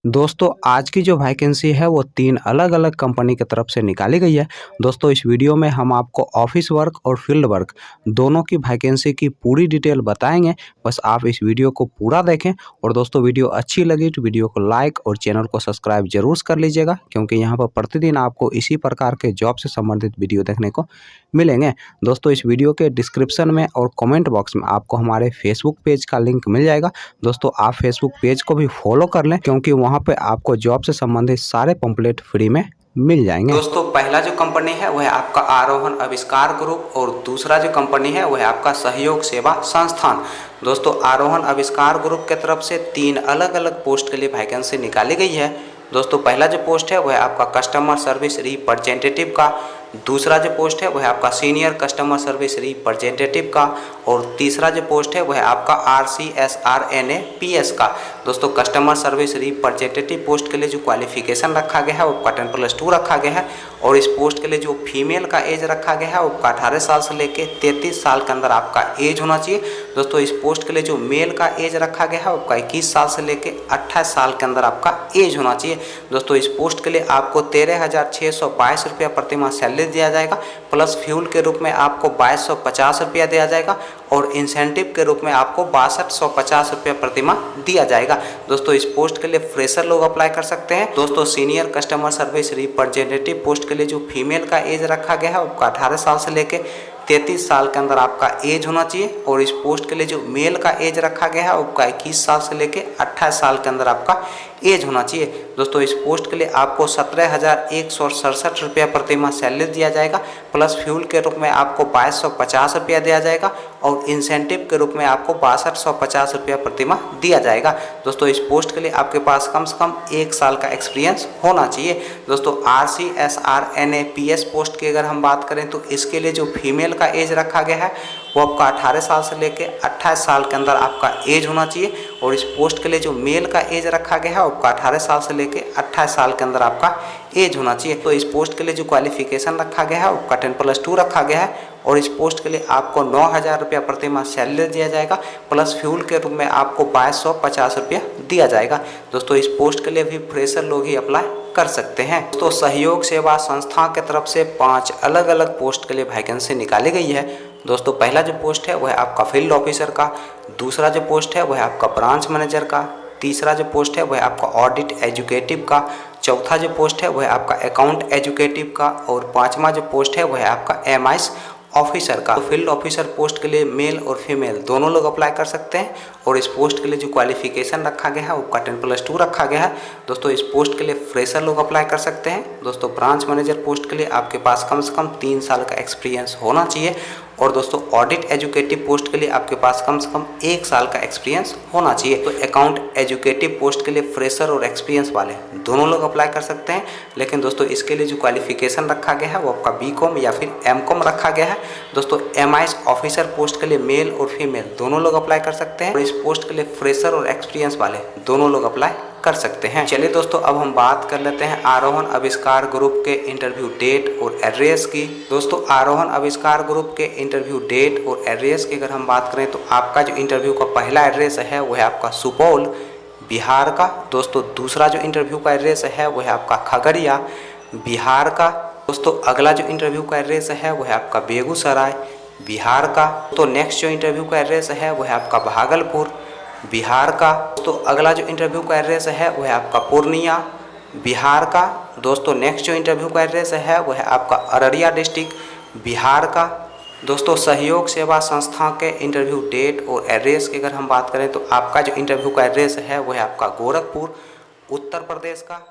दोस्तों आज की जो वैकेंसी है वो 3 अलग-अलग कंपनी की तरफ से निकाली गई है। दोस्तों इस वीडियो में हम आपको ऑफिस वर्क और फील्ड वर्क दोनों की वैकेंसी की पूरी डिटेल बताएंगे। बस आप इस वीडियो को पूरा देखें और दोस्तों वीडियो अच्छी लगी तो वीडियो को लाइक और चैनल को सब्सक्राइब जरूर कर लीजिएगा, क्योंकि यहाँ पर प्रतिदिन आपको इसी प्रकार के जॉब से संबंधित वीडियो देखने को मिलेंगे। दोस्तों इस वीडियो के डिस्क्रिप्शन में और कमेंट बॉक्स में आपको हमारे फेसबुक पेज का लिंक मिल जाएगा। दोस्तों आप फेसबुक पेज को भी फॉलो कर लें, क्योंकि वहाँ पे आपको जॉब से संबंधित सारे पंपलेट फ्री में मिल जाएंगे। दोस्तों पहला जो कंपनी है वह है आपका आरोहण आविष्कार ग्रुप और दूसरा जो कंपनी है वह है आपका सहयोग सेवा संस्थान। दोस्तों आरोहण आविष्कार ग्रुप के तरफ से 3 अलग अलग पोस्ट के लिए वैकेंसी निकाली गई है। दोस्तों पहला जो पोस्ट है वह आपका कस्टमर सर्विस रिप्रेजेंटेटिव का, दूसरा जो पोस्ट है वह आपका सीनियर कस्टमर सर्विस रिप्रेजेंटेटिव का और तीसरा जो पोस्ट है वह आपका RCSRNA PS का। दोस्तों कस्टमर सर्विस रिप्रेजेंटेटिव पोस्ट के लिए जो क्वालिफिकेशन रखा गया है वो 10+2 रखा गया है और इस पोस्ट के लिए जो फीमेल का एज रखा गया है वो 18 साल से लेकर 33 साल के अंदर आपका एज होना चाहिए। दोस्तों इस पोस्ट के लिए जो मेल का एज रखा गया है वो 21 साल से लेकर 28 साल के अंदर आपका एज होना चाहिए। दोस्तों इस पोस्ट के लिए आपको 13,622 रुपया प्रतिमाह सैलरी दिया जाएगा, प्लस फ्यूल के रूप में आपको 2250 रुपया दिया जाएगा और इंसेंटिव के रूप में आपको 6250 रुपया प्रतिमाह दिया जाएगा। दोस्तों इस पोस्ट के लिए फ्रेशर लोग अप्लाई कर सकते हैं। दोस्तों senior customer service representative post के लिए जो फीमेल का एज रखा गया है वो 18 साल से लेके 33 साल के अंदर आपका एज होना चाहिए और इस पोस्ट के लिए जो मेल का एज रखा गया है वो 21 साल से लेके 28 साल के अंदर आपका एज होना चाहिए। दोस्तों इस पोस्ट के लिए आपको 17,167 रुपया प्रतिमाह सैलरी दिया जाएगा, प्लस फ्यूल के रूप में आपको 2250 रुपया दिया जाएगा और इंसेंटिव के रूप में आपको 6250 रुपया प्रतिमाह दिया जाएगा। दोस्तों इस पोस्ट के लिए आपके पास कम से कम 1 साल का एक्सपीरियंस होना चाहिए। दोस्तों RCSRNA PS पोस्ट की अगर हम बात करें तो इसके लिए जो फीमेल का एज रखा गया है वो आपका 18 साल से लेकर 28 साल के अंदर आपका एज होना चाहिए और इस पोस्ट के लिए जो मेल का एज रखा गया है वो आपका 18 साल से लेकर 28 साल के अंदर आपका एज होना चाहिए। तो इस पोस्ट के लिए जो क्वालिफिकेशन रखा गया है वो 10+2 रखा गया है और इस पोस्ट के लिए आपको 9,000 रुपया प्रतिमाह सैलरी दिया जाएगा, प्लस फ्यूल के रूप में आपको 2250 रुपया दिया जाएगा। दोस्तों इस पोस्ट के लिए भी फ्रेशर लोग ही अप्लाई कर सकते हैं। तो सहयोग सेवा संस्था के तरफ से 5 अलग अलग पोस्ट के लिए वैकेंसी निकाली गई है। दोस्तों पहला जो पोस्ट है वह आपका फील्ड ऑफिसर का, दूसरा जो पोस्ट है वह आपका ब्रांच मैनेजर का, तीसरा जो पोस्ट है वह आपका ऑडिट एजुकेटिव का, चौथा जो पोस्ट है वह आपका अकाउंट एजुकेटिव का और 5वां जो पोस्ट है वह आपका MIS ऑफिसर का। तो फील्ड ऑफिसर पोस्ट के लिए मेल और फीमेल दोनों लोग अप्लाई कर सकते हैं और इस पोस्ट के लिए जो क्वालिफिकेशन रखा गया है वो 10+2 रखा गया है। दोस्तों इस पोस्ट के लिए फ्रेशर लोग अप्लाई कर सकते हैं। दोस्तों ब्रांच मैनेजर पोस्ट के लिए आपके पास कम से कम 3 साल का एक्सपीरियंस होना चाहिए और दोस्तों ऑडिट एजुकेटिव पोस्ट के लिए आपके पास कम से कम 1 साल का एक्सपीरियंस होना चाहिए। तो अकाउंट एजुकेटिव पोस्ट के लिए फ्रेशर और एक्सपीरियंस वाले दोनों लोग अप्लाई कर सकते हैं, लेकिन दोस्तों इसके लिए जो क्वालिफिकेशन रखा गया है वो आपका BCom या फिर MCom रखा गया है। दोस्तों MIS ऑफिसर पोस्ट के लिए मेल और फीमेल दोनों लोग अप्लाई कर सकते हैं और इस पोस्ट के लिए फ्रेशर और एक्सपीरियंस वाले दोनों लोग अप्लाई कर सकते हैं। चलिए दोस्तों अब हम बात कर लेते हैं आरोहण आविष्कार ग्रुप के इंटरव्यू डेट और एड्रेस की। दोस्तों आरोहण आविष्कार ग्रुप के इंटरव्यू डेट और एड्रेस की अगर हम बात करें तो आपका जो इंटरव्यू का पहला एड्रेस है वह है आपका सुपौल बिहार का। दोस्तों दूसरा जो इंटरव्यू का एड्रेस है वह है आपका खगड़िया बिहार का। दोस्तों अगला जो इंटरव्यू का एड्रेस है वह है आपका बेगूसराय बिहार का। तो नेक्स्ट जो इंटरव्यू का एड्रेस है वह है आपका भागलपुर बिहार का। तो अगला जो इंटरव्यू का एड्रेस है वह है आपका पूर्णिया बिहार का। दोस्तों नेक्स्ट जो इंटरव्यू का एड्रेस है वह है आपका अररिया डिस्ट्रिक्ट बिहार का। दोस्तों सहयोग सेवा संस्था के इंटरव्यू डेट और एड्रेस की अगर हम बात करें तो आपका जो इंटरव्यू का एड्रेस है वह है आपका गोरखपुर उत्तर प्रदेश का।